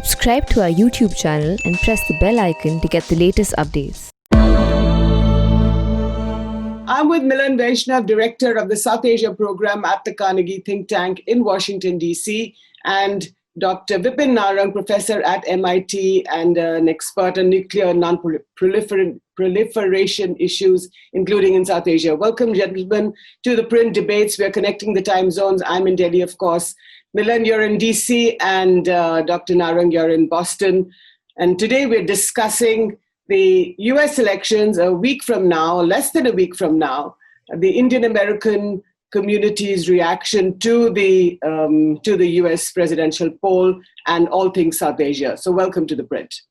Subscribe to our YouTube channel and press the bell icon to get the latest updates. I'm with Milan, Vaishnav, Director of the South Asia Program at the Carnegie think tank in Washington, D.C., and Dr. Vipin Narang, Professor at MIT and an expert on nuclear non-proliferation issues, including in South Asia. Welcome, gentlemen, to the Print debates. We're connecting the time zones. I'm in Delhi, of course. Milan, you're in D.C., and Dr. Narang, you're in Boston. And today we're discussing the US elections a week from now, less than a week from now, the Indian American community's reaction to the US presidential poll, and all things South Asia. So welcome to the Print.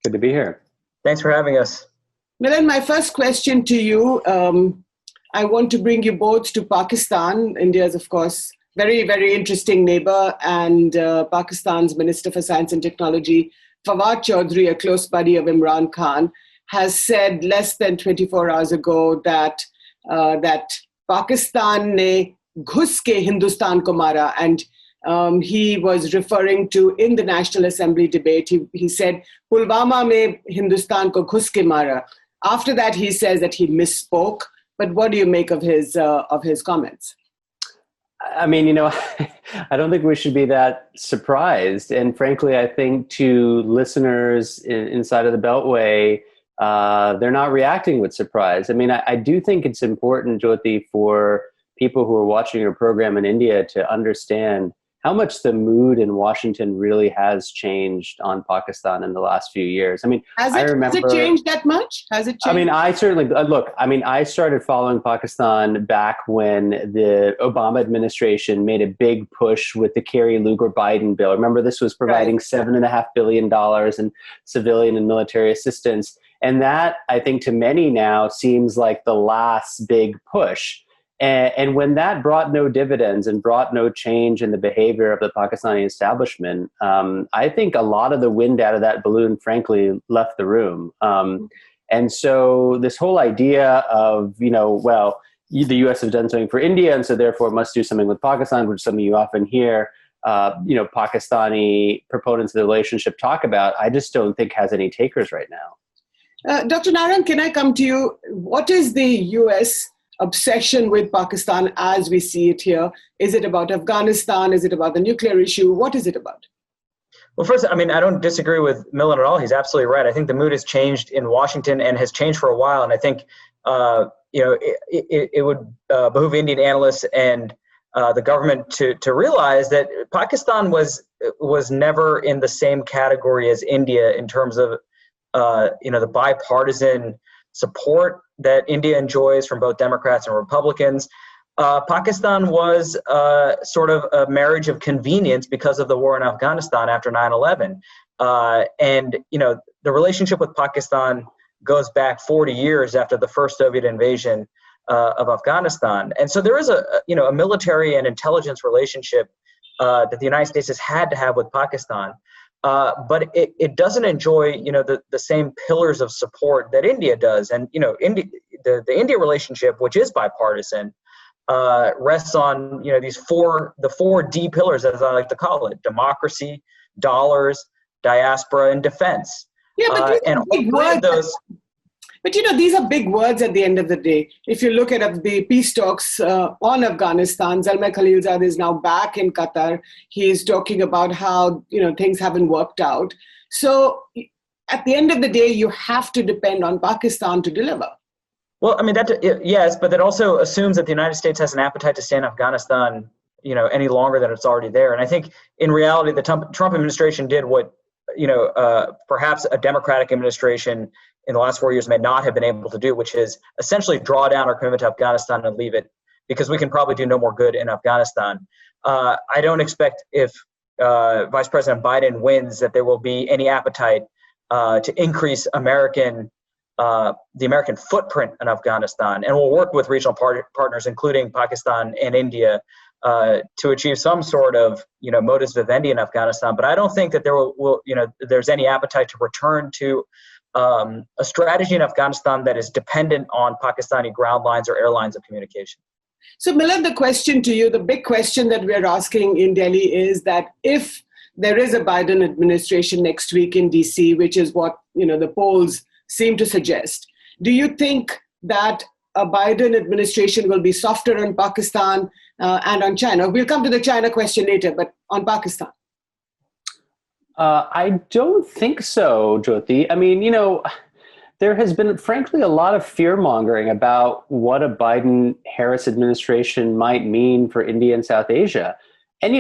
Good to be here. Thanks for having us. Milan, my first question to you, I want to bring you both to Pakistan. India is, of course, very, very interesting neighbor, and Pakistan's Minister for Science and Technology, Fawad Chaudhry, a close buddy of Imran Khan, has said less than 24 hours ago that Pakistan ne ghus ke Hindustan ko mara, and he was referring to, in the National Assembly debate, he said, Pulwama mein Hindustan ko ghus ke mara. After that, he says that he misspoke. But what do you make of his comments? I mean, I don't think we should be that surprised. And frankly, I think to listeners inside of the Beltway, they're not reacting with surprise. I mean, I do think it's important, Jyoti, for people who are watching your program in India to understand how much the mood in Washington really has changed on Pakistan in the last few years. I mean, has it changed that much? Has it changed? I mean, I certainly, I started following Pakistan back when the Obama administration made a big push with the Kerry Lugar-Biden bill. Remember, this was providing $7.5 billion in civilian and military assistance. And that, I think, to many now seems like the last big push. And when that brought no dividends and brought no change in the behavior of the Pakistani establishment, I think a lot of the wind out of that balloon, frankly, left the room. And so this whole idea of, the U.S. has done something for India, and so therefore it must do something with Pakistan, which is something you often hear, Pakistani proponents of the relationship talk about, I just don't think has any takers right now. Dr. Narang, can I come to you? What is the U.S. obsession with Pakistan as we see it here? Is it about Afghanistan? Is it about the nuclear issue? What is it about? Well, first, I mean, I don't disagree with Milan at all. He's absolutely right. I think the mood has changed in Washington and has changed for a while. And I think, it would behoove Indian analysts and the government to realize that Pakistan was never in the same category as India in terms of, the bipartisan support that India enjoys from both Democrats and Republicans. Pakistan was sort of a marriage of convenience because of the war in Afghanistan after 9/11. And, the relationship with Pakistan goes back 40 years after the first Soviet invasion of Afghanistan. And so there is a military and intelligence relationship that the United States has had to have with Pakistan. But it doesn't enjoy, the same pillars of support that India does. And, the India relationship, which is bipartisan, rests on, the four D pillars, as I like to call it: democracy, dollars, diaspora, and defense. Yeah, but and big words. But these are big words at the end of the day. If you look at the peace talks on Afghanistan, Zalmay Khalilzad is now back in Qatar. He is talking about how things haven't worked out. So at the end of the day, you have to depend on Pakistan to deliver. Well, I mean, yes, but that also assumes that the United States has an appetite to stay in Afghanistan, any longer than it's already there. And I think in reality, the Trump administration did what, perhaps a Democratic administration in the last 4 years may not have been able to do, which is essentially draw down our commitment to Afghanistan and leave it, because we can probably do no more good in Afghanistan. I don't expect, if Vice President Biden wins, that there will be any appetite to increase the American footprint in Afghanistan. And we'll work with regional partners, including Pakistan and India, to achieve some sort of, modus vivendi in Afghanistan. But I don't think that there's any appetite to return to a strategy in Afghanistan that is dependent on Pakistani ground lines or airlines of communication. So Milan, the question to you, the big question that we're asking in Delhi is that if there is a Biden administration next week in DC, which is what the polls seem to suggest. Do you think that a Biden administration will be softer on Pakistan and on China? We'll come to the China question later, but on Pakistan. I don't think so, Jyoti. I mean, there has been, frankly, a lot of fear-mongering about what a Biden-Harris administration might mean for India and South Asia. And,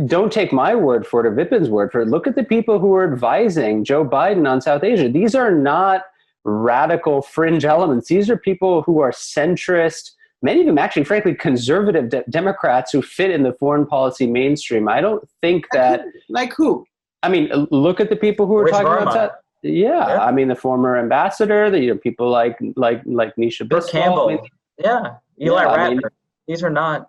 don't take my word for it or Vipin's word for it. Look at the people who are advising Joe Biden on South Asia. These are not radical fringe elements. These are people who are centrist, many of them actually, frankly, conservative Democrats who fit in the foreign policy mainstream. I don't think that... Like who? I mean, look at the people who are talking about that. Yeah, I mean, the former ambassador, people like Nisha Brooke Biswal. Campbell. I mean, Eli Ratner. These are not...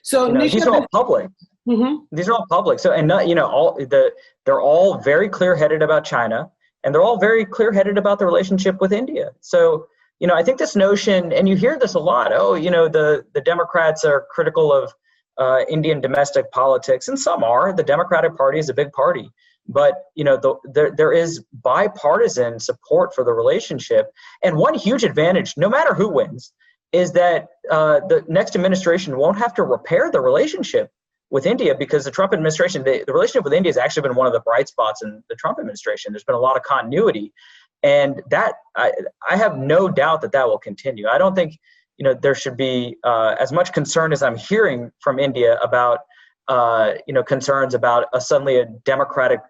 So these are all public. Mm-hmm. These are all public. So, and they're all very clear-headed about China, and they're all very clear-headed about the relationship with India. So, I think this notion, and you hear this a lot. The Democrats are critical of Indian domestic politics, and some are. The Democratic Party is a big party, but there is bipartisan support for the relationship. And one huge advantage, no matter who wins, is that the next administration won't have to repair the relationship with India, because the Trump administration, the relationship with India has actually been one of the bright spots in the Trump administration. There's been a lot of continuity, and that I have no doubt that will continue. I don't think there should be as much concern as I'm hearing from India about concerns about suddenly a democratic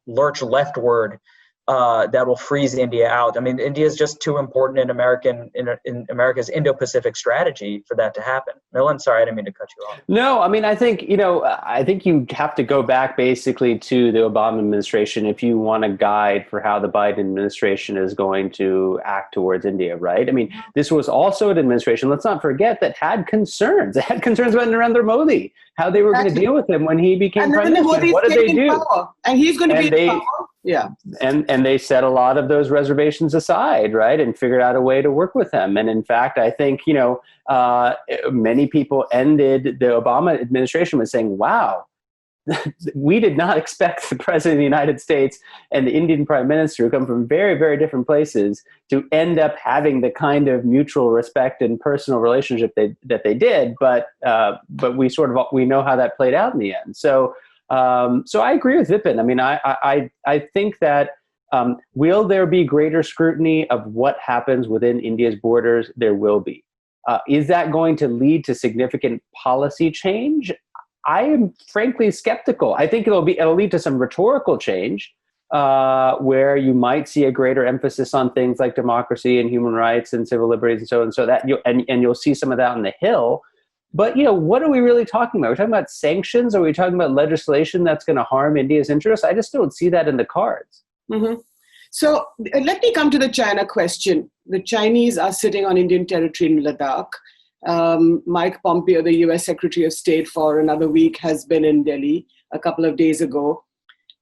lurch leftward that will freeze India out. I mean, India is just too important in America's Indo-Pacific strategy for that to happen. Milan, sorry, I didn't mean to cut you off. No, I mean, I think you have to go back basically to the Obama administration if you want a guide for how the Biden administration is going to act towards India, right? I mean, this was also an administration, let's not forget, that had concerns. It had concerns about Narendra Modi, how they were going to deal with him when he became prime minister. What did they do? Power. And he's going to be in power. Yeah. And they set a lot of those reservations aside, right, and figured out a way to work with him. And in fact, I think, many people ended the Obama administration with saying, wow, we did not expect the president of the United States and the Indian prime minister, who come from very, very different places, to end up having the kind of mutual respect and personal relationship that they did. But we know how that played out in the end. So I agree with Vipin. I mean, I think that will there be greater scrutiny of what happens within India's borders? There will be. Is that going to lead to significant policy change? I am frankly skeptical. I think it'll lead to some rhetorical change where you might see a greater emphasis on things like democracy and human rights and civil liberties and so on. So that you'll see some of that on the Hill. But, what are we really talking about? Are we talking about sanctions? Are we talking about legislation that's going to harm India's interests? I just don't see that in the cards. Mm-hmm. So let me come to the China question. The Chinese are sitting on Indian territory in Ladakh. Mike Pompeo, the US Secretary of State for another week, has been in Delhi a couple of days ago.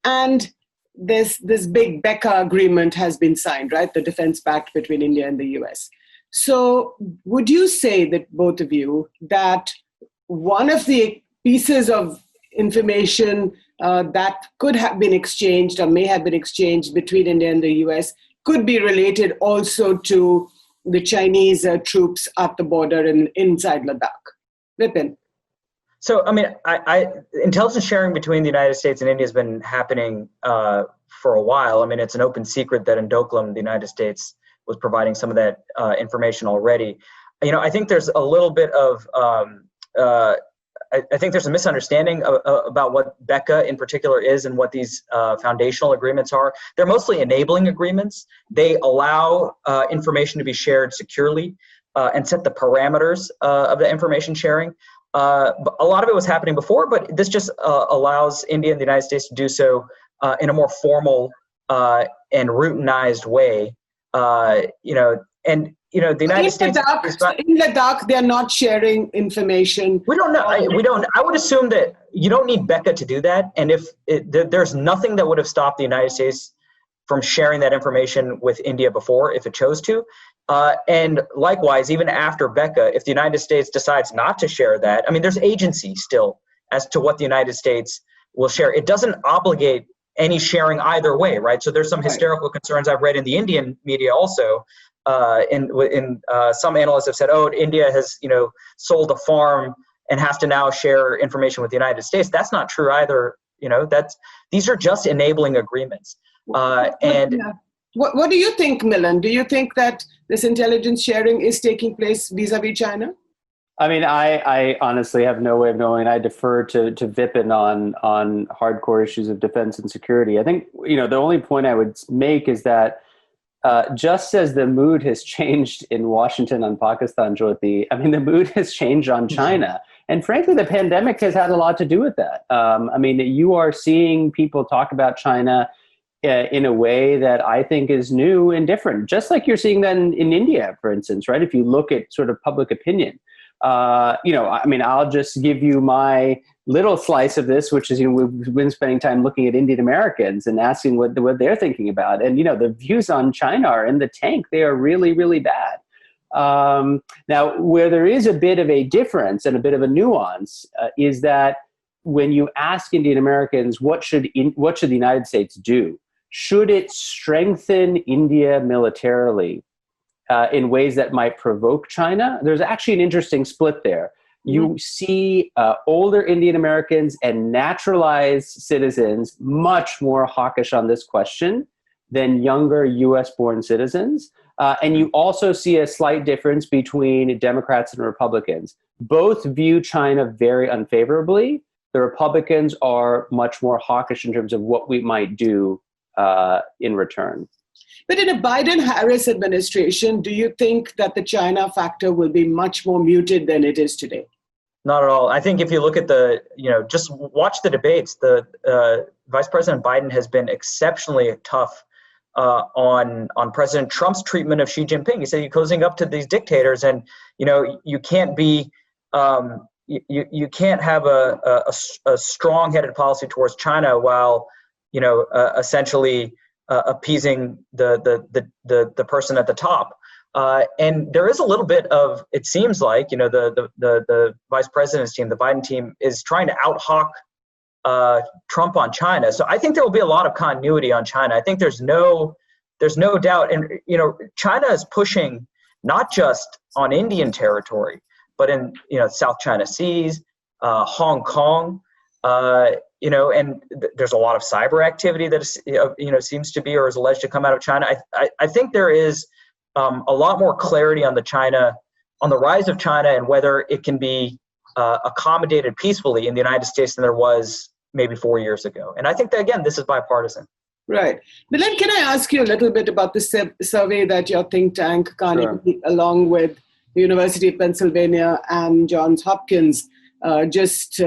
And this big BECA agreement has been signed, right? The defense pact between India and the US. So would you say that, both of you, that one of the pieces of information that could have been exchanged or may have been exchanged between India and the US could be related also to the Chinese troops at the border inside Ladakh? Vipin. So, I mean, intelligence sharing between the United States and India has been happening for a while. I mean, it's an open secret that in Doklam, the United States was providing some of that information already. I think there's a little bit of, I think there's a misunderstanding about what BECA in particular is and what these foundational agreements are. They're mostly enabling agreements. They allow information to be shared securely and set the parameters of the information sharing. A lot of it was happening before, but this just allows India and the United States to do so in a more formal and routinized way. The United States in Ladakh, they're not sharing information. We don't know. I would assume that you don't need BECA to do that. And if there's nothing that would have stopped the United States from sharing that information with India before, if it chose to. And likewise, even after BECA, if the United States decides not to share that, I mean, there's agency still as to what the United States will share. It doesn't obligate any sharing either way, right? So there's some hysterical concerns I've read in the Indian media also. Some analysts have said, "Oh, India has sold a farm and has to now share information with the United States." That's not true either. These are just enabling agreements. What do you think, Milan? Do you think that this intelligence sharing is taking place vis-a-vis China? I mean, I honestly have no way of knowing. I defer to Vipin on hardcore issues of defense and security. I think, the only point I would make is that just as the mood has changed in Washington on Pakistan, Jyoti, I mean, the mood has changed on China. And frankly, the pandemic has had a lot to do with that. I mean, you are seeing people talk about China in a way that I think is new and different, just like you're seeing that in India, for instance, right? If you look at sort of public opinion. I mean, I'll just give you my little slice of this, which is, we've been spending time looking at Indian Americans and asking what they're thinking about. And, the views on China are in the tank. They are really, really bad. Now, where there is a bit of a difference and a bit of a nuance is that when you ask Indian Americans, what should the United States do? Should it strengthen India militarily? In ways that might provoke China, there's actually an interesting split there. You see older Indian Americans and naturalized citizens much more hawkish on this question than younger US-born citizens. And you also see a slight difference between Democrats and Republicans. Both view China very unfavorably. The Republicans are much more hawkish in terms of what we might do in return. But in a Biden-Harris administration, do you think that the China factor will be much more muted than it is today? Not at all. I think if you look at just watch the debates, Vice President Biden has been exceptionally tough on President Trump's treatment of Xi Jinping. He said he's closing up to these dictators, and you can't be you can't have a strong-headed policy towards China while essentially appeasing the person at the top. And there is a little bit of, it seems like, the vice president's team, the Biden team, is trying to out-hawk Trump on China. So I think there will be a lot of continuity on China. I think there's no doubt. And, China is pushing not just on Indian territory, but in, South China Seas, Hong Kong, and there's a lot of cyber activity that is, seems to be or is alleged to come out of China. I think there is a lot more clarity on the rise of China and whether it can be accommodated peacefully in the United States than there was maybe 4 years ago. And I think that, again, this is bipartisan. Right. Milan, can I ask you a little bit about the survey that your think tank, Carnegie, along with the University of Pennsylvania and Johns Hopkins, just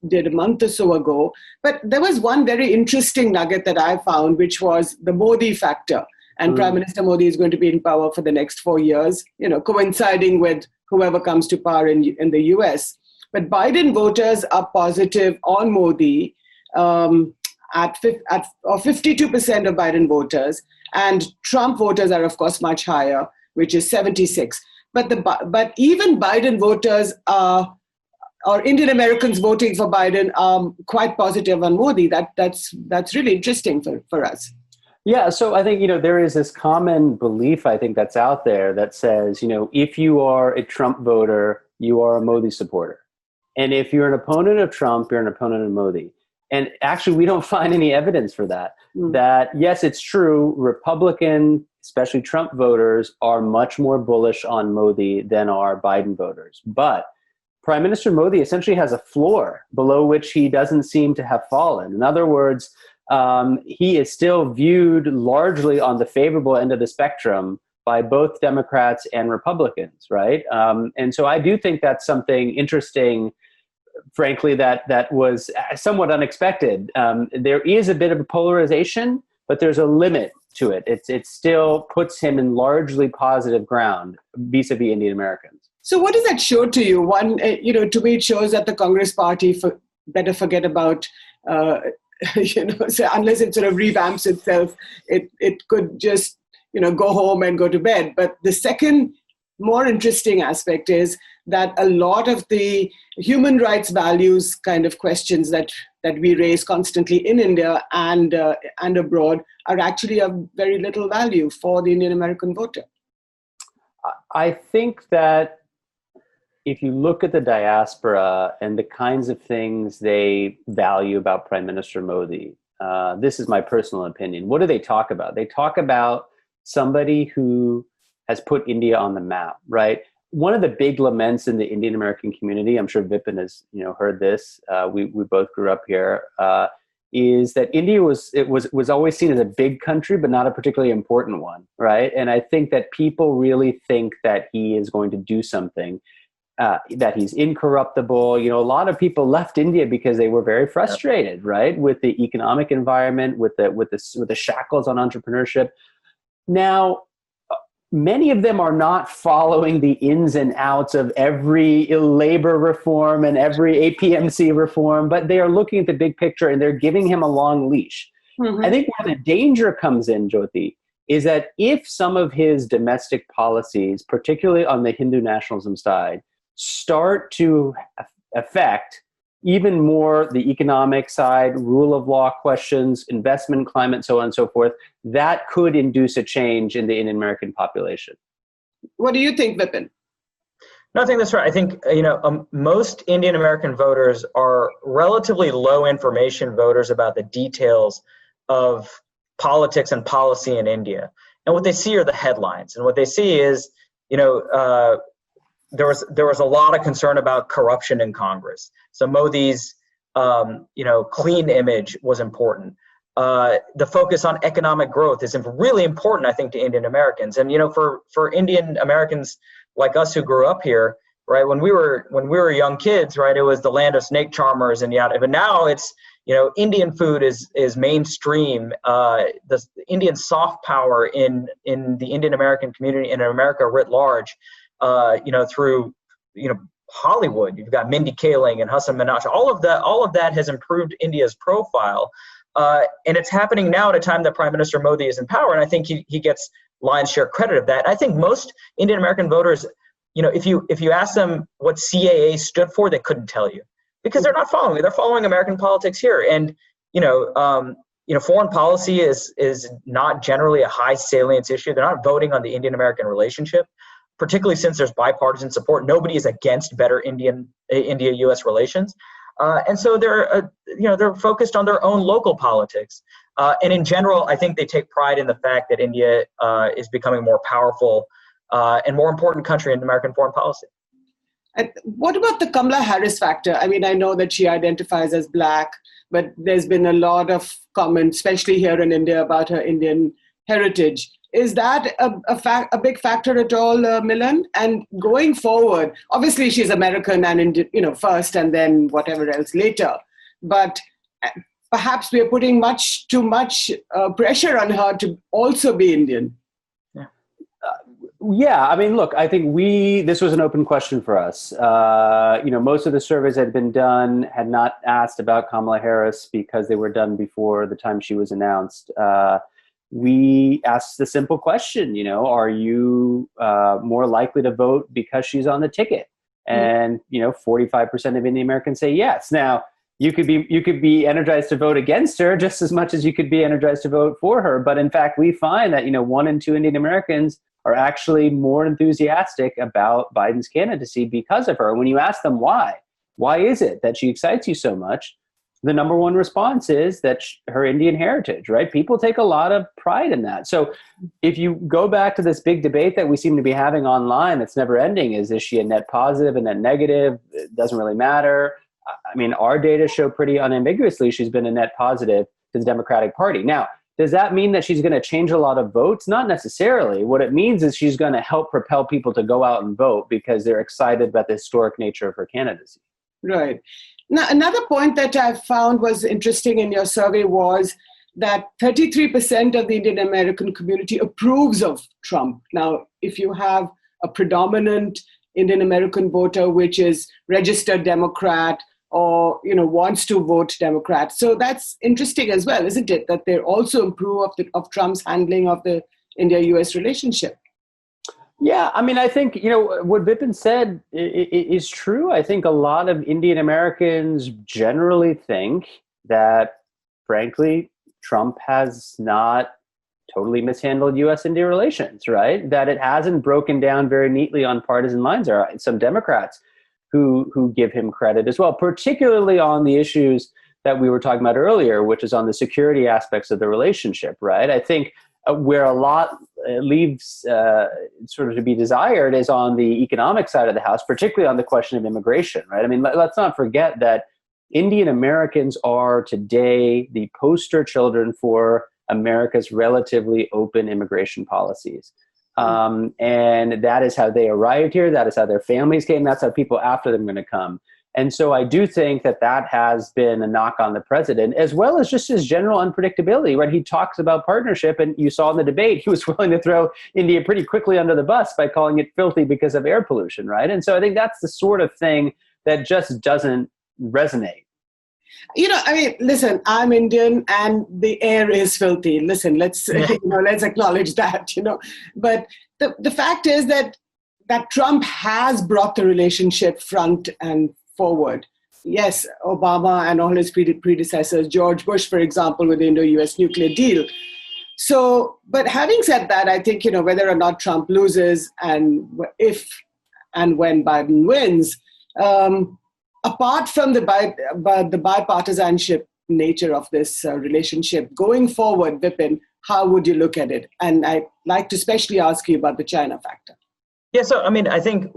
did a month or so ago. But there was one very interesting nugget that I found, which was the Modi factor. And Prime Minister Modi is going to be in power for the next 4 years, coinciding with whoever comes to power in the US. But Biden voters are positive on Modi at 52% of Biden voters. And Trump voters are, of course, much higher, which is 76. But even Biden voters or Indian Americans voting for Biden are quite positive on Modi. That's really interesting for us. Yeah, so I think, there is this common belief, I think, that's out there that says, if you are a Trump voter, you are a Modi supporter. And if you're an opponent of Trump, you're an opponent of Modi. And actually, we don't find any evidence for that. That, yes, it's true, Republican, especially Trump voters, are much more bullish on Modi than are Biden voters. But Prime Minister Modi essentially has a floor below which he doesn't seem to have fallen. In other words, he is still viewed largely on the favorable end of the spectrum by both Democrats and Republicans, right? And so I do think that's something interesting, frankly, that was somewhat unexpected. There is a bit of a polarization, but there's a limit to it. It still puts him in largely positive ground vis-a-vis Indian Americans. So what does that show to you? One, to me, it shows that the Congress party better forget about so unless it sort of revamps itself, it could just, go home and go to bed. But the second more interesting aspect is that a lot of the human rights values kind of questions that that we raise constantly in India and abroad are actually of very little value for the Indian American voter. I think that if you look at the diaspora and the kinds of things they value about Prime Minister Modi, this is my personal opinion. What do they talk about? They talk about somebody who has put India on the map, right? One of the big laments in the Indian American community, I'm sure Vipin has heard this. We both grew up here. Is that India was always seen as a big country, but not a particularly important one, right? And I think that people really think that he is going to do something, that he's incorruptible. A lot of people left India because they were very frustrated, right, with the economic environment, with the shackles on entrepreneurship. Now, many of them are not following the ins and outs of every labor reform and every APMC reform, but they are looking at the big picture and they're giving him a long leash. Mm-hmm. I think where the danger comes in, Jyoti, is that if some of his domestic policies, particularly on the Hindu nationalism side, start to affect even more the economic side, rule of law questions, investment climate, so on and so forth, that could induce a change in the Indian American population. What do you think, Vipin? No, I think that's right. I think, most Indian American voters are relatively low information voters about the details of politics and policy in India. And what they see are the headlines. And what they see is, there was a lot of concern about corruption in Congress. So Modi's, clean image was important. The focus on economic growth is really important, I think, to Indian Americans. And for Indian Americans like us who grew up here, right, when we were young kids, right, it was the land of snake charmers and yada. But now it's Indian food is mainstream. The Indian soft power in the Indian American community and in America writ large. Through Hollywood, you've got Mindy Kaling and Hassan Minhaj. All of that has improved India's profile, and it's happening now at a time that Prime Minister Modi is in power. And I think he gets lion's share credit of that. I think most Indian American voters, if you ask them what CAA stood for, they couldn't tell you because they're not following it. They're following American politics here, and foreign policy is not generally a high salience issue. They're not voting on the Indian American relationship, particularly since there's bipartisan support. Nobody is against better India-U.S. relations. And so they're focused on their own local politics. And in general, I think they take pride in the fact that India is becoming a more powerful and more important country in American foreign policy. And what about the Kamala Harris factor? I mean, I know that she identifies as Black, but there's been a lot of comments, especially here in India, about her Indian heritage. Is that a big factor at all, Milan? And going forward, obviously she's American and first, and then whatever else later. But perhaps we are putting too much pressure on her to also be Indian. Yeah, I mean, look, I think this was an open question for us. Most of the surveys that had been done had not asked about Kamala Harris because they were done before the time she was announced. We asked the simple question, are you more likely to vote because she's on the ticket? And, 45% of Indian Americans say yes. Now, you could be energized to vote against her just as much as you could be energized to vote for her. But in fact, we find that, 1 in 2 Indian Americans are actually more enthusiastic about Biden's candidacy because of her. When you ask them why is it that she excites you so much? The number one response is that her Indian heritage, right? People take a lot of pride in that. So if you go back to this big debate that we seem to be having online, it's never ending. Is she a net positive, a net negative? It doesn't really matter. I mean, our data show pretty unambiguously she's been a net positive to the Democratic Party. Now, does that mean that she's going to change a lot of votes? Not necessarily. What it means is she's going to help propel people to go out and vote because they're excited about the historic nature of her candidacy. Right. Now, another point that I found was interesting in your survey was that 33% of the Indian American community approves of Trump. Now, if you have a predominant Indian American voter, which is registered Democrat or, wants to vote Democrat. So that's interesting as well, isn't it? That they also approve of Trump's handling of the India-US relationship. Yeah, I mean, I think, what Vipin said is true. I think a lot of Indian Americans generally think that, frankly, Trump has not totally mishandled U.S.-India relations, right? That it hasn't broken down very neatly on partisan lines. There are some Democrats who give him credit as well, particularly on the issues that we were talking about earlier, which is on the security aspects of the relationship, right? I think where a lot leaves sort of to be desired is on the economic side of the house, particularly on the question of immigration, right? I mean, let's not forget that Indian Americans are today the poster children for America's relatively open immigration policies. And that is how they arrived here. That is how their families came. That's how people after them are going to come. And so I do think that that has been a knock on the president, as well as just his general unpredictability, right? He talks about partnership, and you saw in the debate, he was willing to throw India pretty quickly under the bus by calling it filthy because of air pollution, right? And so I think that's the sort of thing that just doesn't resonate. You know, I mean, listen, I'm Indian and the air is filthy. Listen, let's let's acknowledge that, But the fact is that Trump has brought the relationship front and forward. Yes, Obama and all his predecessors, George Bush, for example, with the Indo-US nuclear deal. So, but having said that, I think, whether or not Trump loses and if and when Biden wins, apart from the bipartisanship nature of this relationship, going forward, Vipin, how would you look at it? And I'd like to especially ask you about the China factor. Yeah, so I mean, I think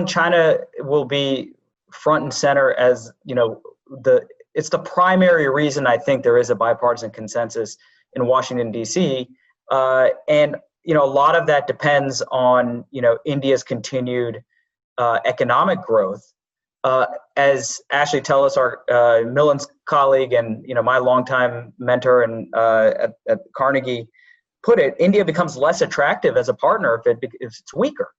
China will be front and center as, it's the primary reason I think there is a bipartisan consensus in Washington, D.C. And, a lot of that depends on, India's continued economic growth. As Ashley Tellis, our Milan's colleague and my longtime mentor and at Carnegie put it, India becomes less attractive as a partner if it's weaker,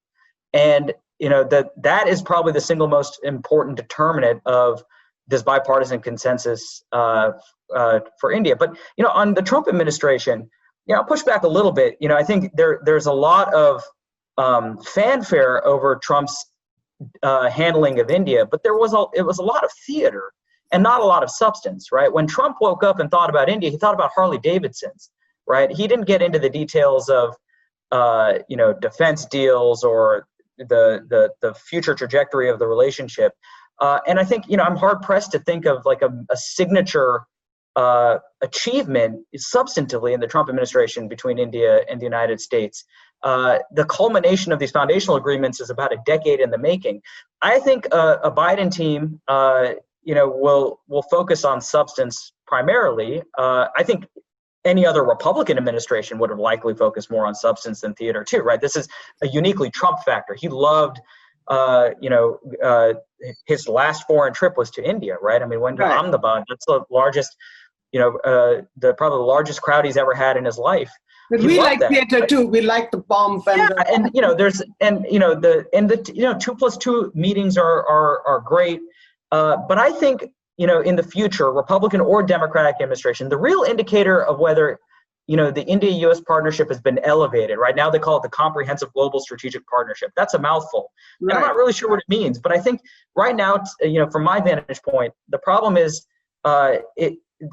and that is probably the single most important determinant of this bipartisan consensus for India. But on the Trump administration, I'll push back a little bit. I think there's a lot of fanfare over Trump's handling of India, but it was a lot of theater and not a lot of substance, right? When Trump woke up and thought about India, he thought about Harley Davidsons, right? He didn't get into the details of defense deals or the future trajectory of the relationship. And I think I'm hard pressed to think of like a signature achievement substantively in the Trump administration between India and the United States. The culmination of these foundational agreements is about a decade in the making. I think a Biden team, will focus on substance primarily. I think any other Republican administration would have likely focused more on substance than theater too, right? This is a uniquely Trump factor. He loved, his last foreign trip was to India, right? I mean, went to Ahmedabad. That's the largest, probably the largest crowd he's ever had in his life. But we like theater too. We like the pomp and the 2+2 meetings are great. But I think in the future, Republican or Democratic administration, the real indicator of whether the India-U.S. partnership has been elevated. Right now, they call it the Comprehensive Global Strategic Partnership. That's a mouthful, and I'm not really sure what it means. But I think right now, from my vantage point, the problem is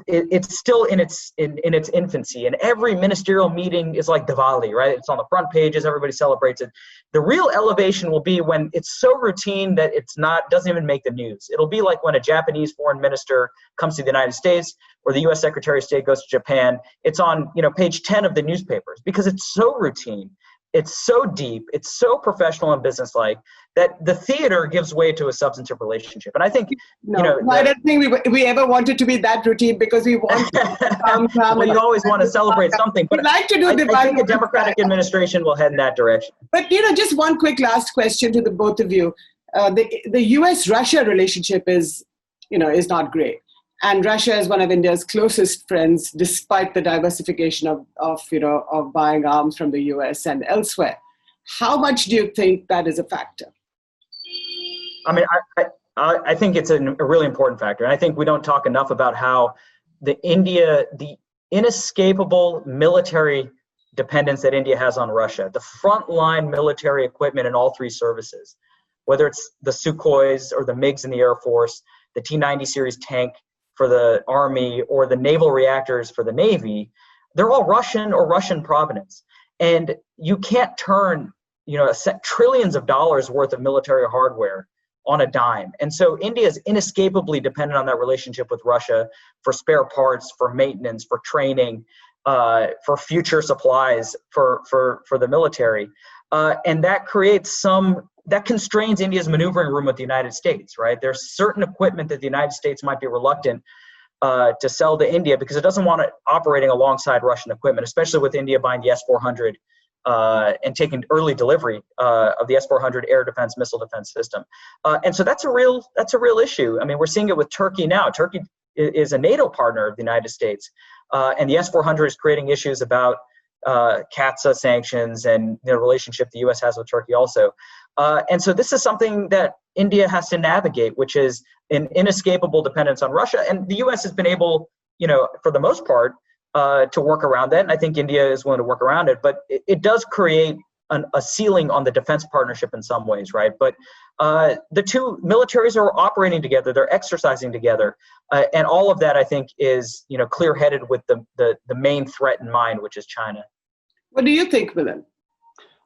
it's still in its infancy, and every ministerial meeting is like Diwali, right? It's on the front pages, everybody celebrates it. The real elevation will be when it's so routine that doesn't even make the news. It'll be like when a Japanese foreign minister comes to the United States, or the U.S. Secretary of State goes to Japan. It's on page 10 of the newspapers because it's so routine. It's so deep, it's so professional and businesslike that the theater gives way to a substantive relationship. And I think, I don't think we ever wanted to be that routine because we want to well, you always want to celebrate something. But like to do I think a Democratic administration will head in that direction. But, just one quick last question to the both of you. The U.S.-Russia relationship is not great. And Russia is one of India's closest friends, despite the diversification of buying arms from the U.S. and elsewhere. How much do you think that is a factor? I mean, I think it's a really important factor. And I think we don't talk enough about how the inescapable military dependence that India has on Russia, the frontline military equipment in all three services, whether it's the Sukhois or the MiGs in the Air Force, the T-90 series tank for the Army or the naval reactors for the Navy, they're all Russian or Russian provenance. And you can't turn, trillions of dollars worth of military hardware on a dime. And so India is inescapably dependent on that relationship with Russia for spare parts, for maintenance, for training, for future supplies for the military. And that creates that constrains India's maneuvering room with the United States, right? There's certain equipment that the United States might be reluctant to sell to India because it doesn't want it operating alongside Russian equipment, especially with India buying the S-400 and taking early delivery of the S-400 air defense missile defense system. And so that's a real issue. I mean, we're seeing it with Turkey now. Turkey is a NATO partner of the United States, and the S-400 is creating issues about CAATSA sanctions and the relationship the U.S. has with Turkey also. And so this is something that India has to navigate, which is an inescapable dependence on Russia. And the U.S. has been able, for the most part, to work around that. And I think India is willing to work around it. But it does create a ceiling on the defense partnership in some ways, right? But the two militaries are operating together. They're exercising together. And all of that, I think, is, clear-headed with the main threat in mind, which is China. What do you think, Milan?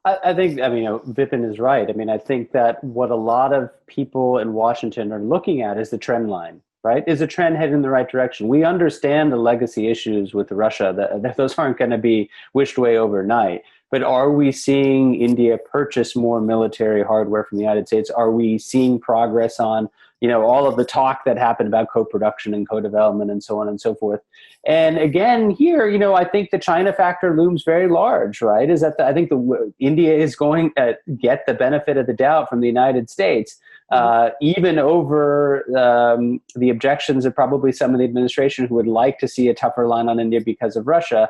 I think, Vipin is right. I think that what a lot of people in Washington are looking at is the trend line, right? Is the trend heading in the right direction? We understand the legacy issues with Russia, that those aren't going to be wished away overnight. But are we seeing India purchase more military hardware from the United States? Are we seeing progress on, all of the talk that happened about co-production and co-development and so on and so forth? And again, here, I think the China factor looms very large, right? Is that I think India is going to get the benefit of the doubt from the United States, even over the objections of probably some of the administration who would like to see a tougher line on India because of Russia,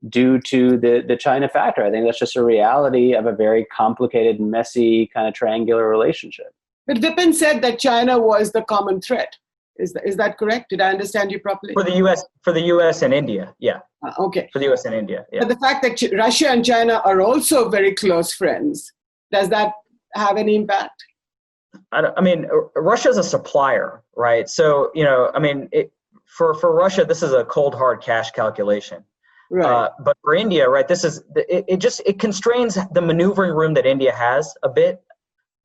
due to the China factor. I think that's just a reality of a very complicated, messy, kind of triangular relationship. But Vipin said that China was the common threat. Is that correct? Did I understand you properly? For the U.S. and India, yeah. Okay. For the U.S. and India, yeah. But the fact that Russia and China are also very close friends, does that have any impact? Russia's a supplier, right? So, for Russia, this is a cold, hard cash calculation. Right. But for India, right, it constrains the maneuvering room that India has a bit.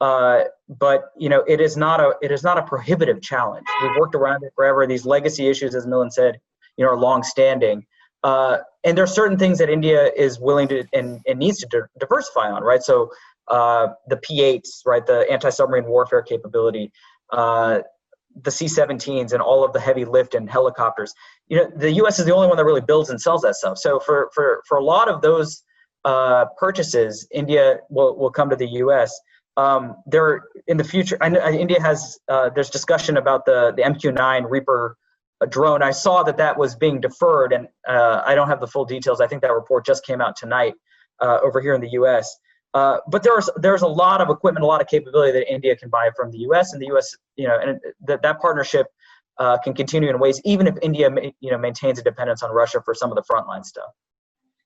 But it is not a prohibitive challenge. We've worked around it forever. These legacy issues, as Milan said, are long-standing. And there are certain things that India is willing to and needs to diversify on, right? So the P-8s, right, the anti-submarine warfare capability, the C-17s, and all of the heavy lift and helicopters. The U.S. is the only one that really builds and sells that stuff. So for a lot of those purchases, India will come to the U.S. There in the future, India has there's discussion about the MQ-9 Reaper drone. I saw that was being deferred, and I don't have the full details. I think that report just came out tonight over here in the U.S. But there's a lot of equipment, a lot of capability that India can buy from the U.S. and the U.S. And that partnership can continue in ways, even if India maintains a dependence on Russia for some of the frontline stuff.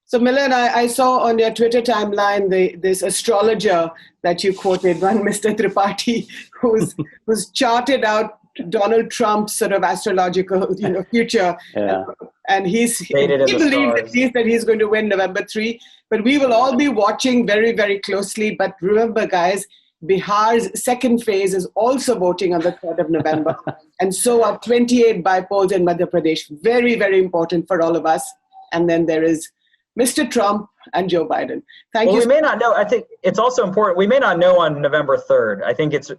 So Milan, I saw on your Twitter timeline this astrologer that you quoted, one Mr. Tripathi, who's charted out Donald Trump's sort of astrological future, yeah. And he believes at least that he's going to win November 3. But we will all be watching very, very closely. But remember, guys, Bihar's second phase is also voting on the 3rd of November, and so are 28 bypolls in Madhya Pradesh. Very, very important for all of us. And then there is Mr. Trump and Joe Biden. Thank you. We may not know. I think it's also important. We may not know on November 3rd. I think it's,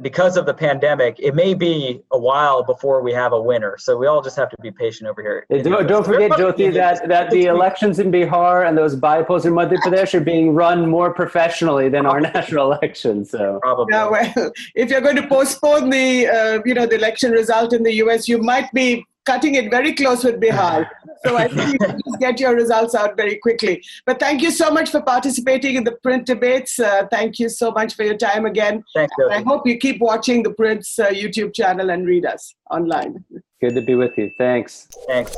because of the pandemic, it may be a while before we have a winner. So we all just have to be patient over here. Don't forget, Jyoti, that the elections in Bihar and those bypolls in Madhya Pradesh are being run more professionally than our national elections. So probably. Yeah, well, if you're going to postpone the the election result in the US, you might be cutting it very close with Bihar. So I think you can just get your results out very quickly. But thank you so much for participating in the Print debates. Thank you so much for your time again. Thanks, I hope you keep watching the Print's YouTube channel and read us online. good to be with you. Thanks. Thanks.